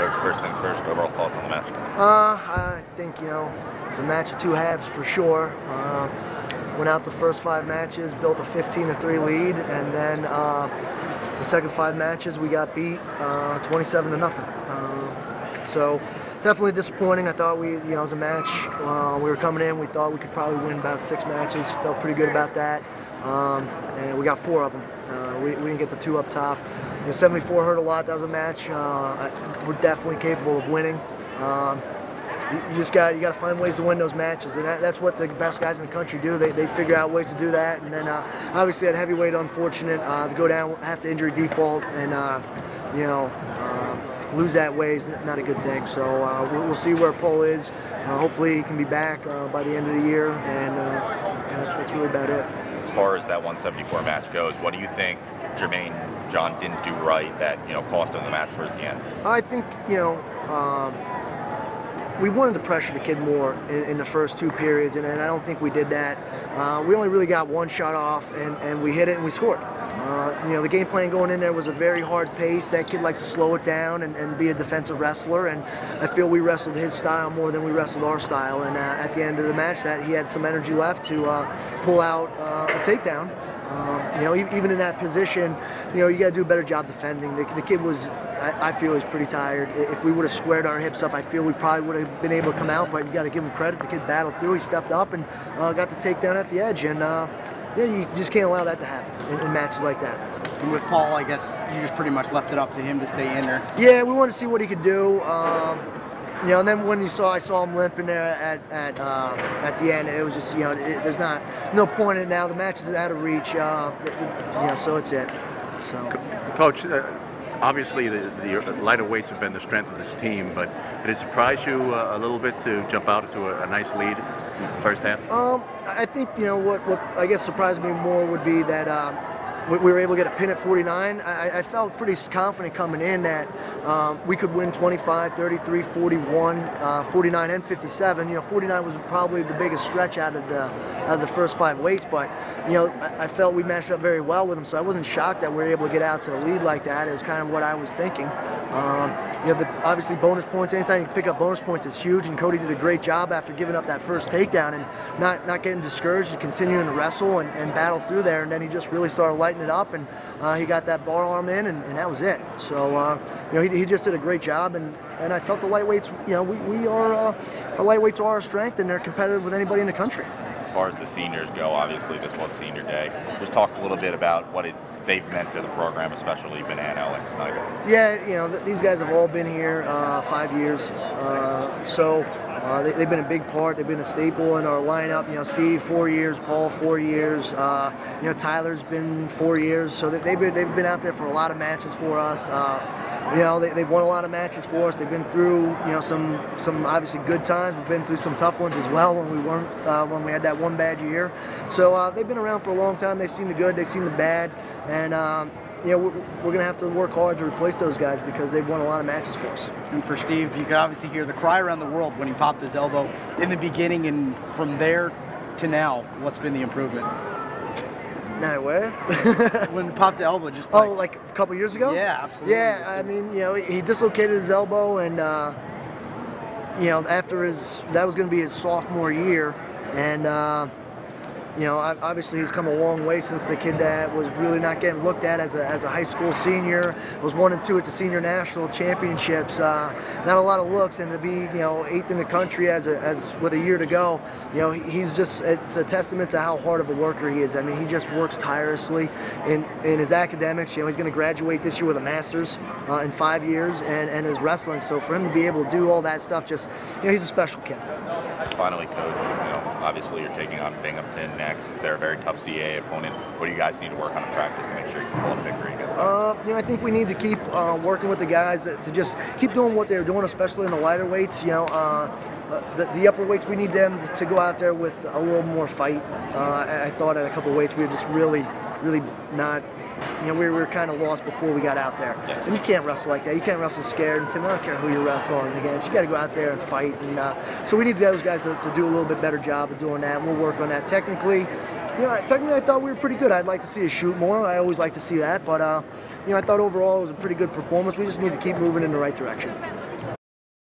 Coach, first things first, overall thoughts on the match? I think, it was a match of two halves for sure. Went out the first 5 matches, built a 15-3 lead, and then the second 5 matches we got beat 27-0. So definitely disappointing. I thought it was a match. We were coming in, we thought we could probably win about 6 matches. Felt pretty good about that. And we got 4 of them. We didn't get the 2 up top. 74 hurt a lot. That was a match. We're definitely capable of winning. You got to find ways to win those matches, and that's what the best guys in the country do. They figure out ways to do that. And then obviously at heavyweight, unfortunate to go down after injury default and lose that way is not a good thing. So we'll see where Paul is. Hopefully he can be back by the end of the year, and that's really about it. As far as that 174 match goes, what do you think Jermaine John didn't do right that cost him the match towards the end? I think we wanted to pressure the kid more in the first 2 periods, and I don't think we did that. We only really got 1 shot off, and we hit it and we scored. The game plan going in there was a very hard pace. That kid likes to slow it down and be a defensive wrestler, and I feel we wrestled his style more than we wrestled our style. And at the end of the match, that he had some energy left to pull out a takedown. Even in that position, you got to do a better job defending. The kid was, I feel, was pretty tired. If we would have squared our hips up, I feel we probably would have been able to come out, but you got to give him credit. The kid battled through. He stepped up and got the takedown at the edge. And you just can't allow that to happen in matches like that. And with Paul, I guess you just pretty much left it up to him to stay in there. Yeah, we wanted to see what he could do. And then when I saw him limping there at the end, it was just, there's no point in it now. The match is out of reach, so it's it. So. Coach, obviously the lighter weights have been the strength of this team, but did it surprise you a little bit to jump out into a nice lead in the first half? I think, what I guess surprised me more would be that we were able to get a pin at 49. I felt pretty confident coming in that we could win 25, 33, 41, 49, and 57. 49 was probably the biggest stretch out of the first 5 weights, but I felt we matched up very well with them, so I wasn't shocked that we were able to get out to the lead like that. It was kind of what I was thinking. Obviously bonus points, anytime you pick up bonus points is huge, and Cody did a great job after giving up that first takedown and not getting discouraged and continuing to wrestle and battle through there, and then he just really started lighting it up, and he got that bar arm in, and that was it. So he just did a great job, and I felt the lightweights, our lightweights are our strength, and they're competitive with anybody in the country. As far as the seniors go, obviously this was senior day. Just talk a little bit about what they've meant to the program, especially Banana and Snyder. Yeah, these guys have all been here 5 years, so they've been a big part. They've been a staple in our lineup. Steve 4 years, Paul 4 years, Tyler's been 4 years, so they've been out there for a lot of matches for us. They've won a lot of matches for us. They've been through some obviously good times. We've been through some tough ones as well when we had that 1 bad year. So they've been around for a long time. They've seen the good, they've seen the bad, and we're going to have to work hard to replace those guys because they've won a lot of matches for us. And for Steve, you could obviously hear the cry around the world when he popped his elbow in the beginning, and from there to now, what's been the improvement? Now where? When he popped the elbow, just like a couple years ago? Yeah, absolutely. Yeah, I mean, he dislocated his elbow, and after that was going to be his sophomore year, and obviously he's come a long way since the kid that was really not getting looked at as a high school senior, was 1 and 2 at the senior national championships, not a lot of looks, and to be 8th in the country as with a year to go, it's a testament to how hard of a worker he is. I mean, he just works tirelessly in his academics. He's going to graduate this year with a master's in 5 years, and his wrestling. So for him to be able to do all that stuff, he's a special kid. Finally, Coach, obviously you're taking on Binghamton next. They're a very tough CAA opponent. What do you guys need to work on in practice to make sure you can pull a victory against them? I think we need to keep working with the guys to just keep doing what they're doing, especially in the lighter weights. The upper weights, we need them to go out there with a little more fight. I thought at a couple of weights we were just really not. We were kind of lost before we got out there. Yeah. And you can't wrestle like that. You can't wrestle scared and timid. I don't care who you're wrestling against. You got to go out there and fight. And so we need those guys to do a little bit better job of doing that. And we'll work on that. Technically, I thought we were pretty good. I'd like to see us shoot more. I always like to see that. But I thought overall it was a pretty good performance. We just need to keep moving in the right direction.